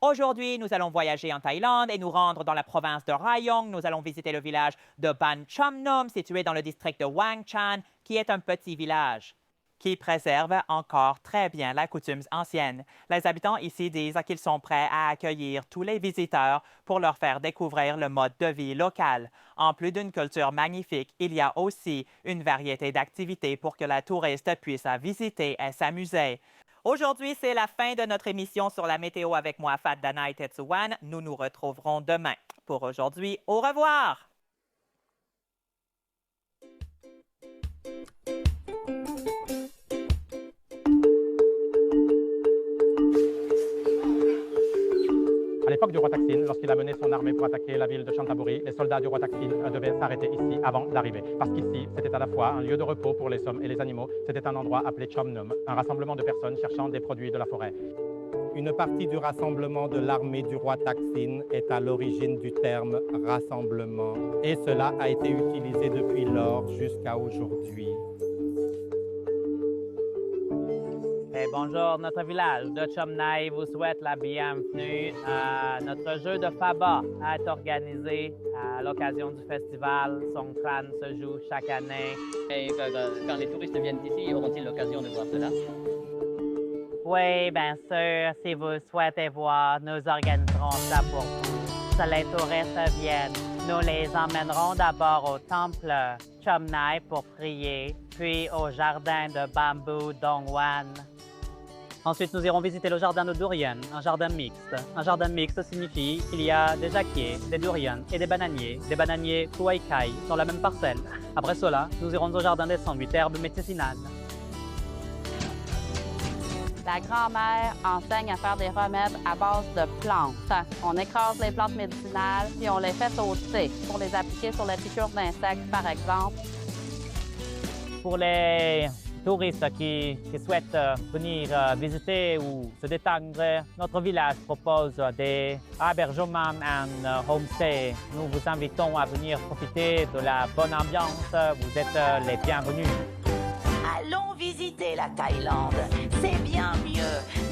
Aujourd'hui, nous allons voyager en Thaïlande et nous rendre dans la province de Rayong. Nous allons visiter le village de Ban Chom Nom, situé dans le district de Wang Chan, qui est un petit village qui préserve encore très bien la coutume ancienne. Les habitants ici disent qu'ils sont prêts à accueillir tous les visiteurs pour leur faire découvrir le mode de vie local. En plus d'une culture magnifique, il y a aussi une variété d'activités pour que la touriste puisse visiter et s'amuser. Aujourd'hui, c'est la fin de notre émission sur la météo avec moi, Fat Dana et Tetsuwan. Nous nous retrouverons demain. Pour aujourd'hui, au revoir! À l'époque du roi Taksin, lorsqu'il a mené son armée pour attaquer la ville de Chantaburi, les soldats du roi Taksin devaient s'arrêter ici avant d'arriver. Parce qu'ici, c'était à la fois un lieu de repos pour les hommes et les animaux, c'était un endroit appelé Chom Nom, un rassemblement de personnes cherchant des produits de la forêt. Une partie du rassemblement de l'armée du roi Taksin est à l'origine du terme rassemblement. Et cela a été utilisé depuis lors jusqu'à aujourd'hui. Bonjour, notre village de Chom Nai vous souhaite la bienvenue. Notre jeu de Faba est organisé à l'occasion du festival. Songkran se joue chaque année. Et quand les touristes viennent ici, auront-ils l'occasion de voir cela? Oui, bien sûr. Si vous souhaitez voir, nous organiserons ça pour vous. Si les touristes viennent, nous les emmènerons d'abord au temple Chom Nai pour prier, puis au jardin de bambou Dongwan. Ensuite, nous irons visiter le jardin de durian, un jardin mixte. Un jardin mixte signifie qu'il y a des jacquiers, des durians et des bananiers Kuaikai sur la même parcelle. Après cela, nous irons au jardin des 108 herbes médicinales. La grand-mère enseigne à faire des remèdes à base de plantes. On écrase les plantes médicinales puis on les fait sauter pour les appliquer sur les piqûres d'insectes, par exemple. Pour les touristes qui souhaitent venir visiter ou se détendre, notre village propose des hébergements en homestay. Nous vous invitons à venir profiter de la bonne ambiance. Vous êtes les bienvenus. Allons visiter la Thaïlande. C'est bien mieux.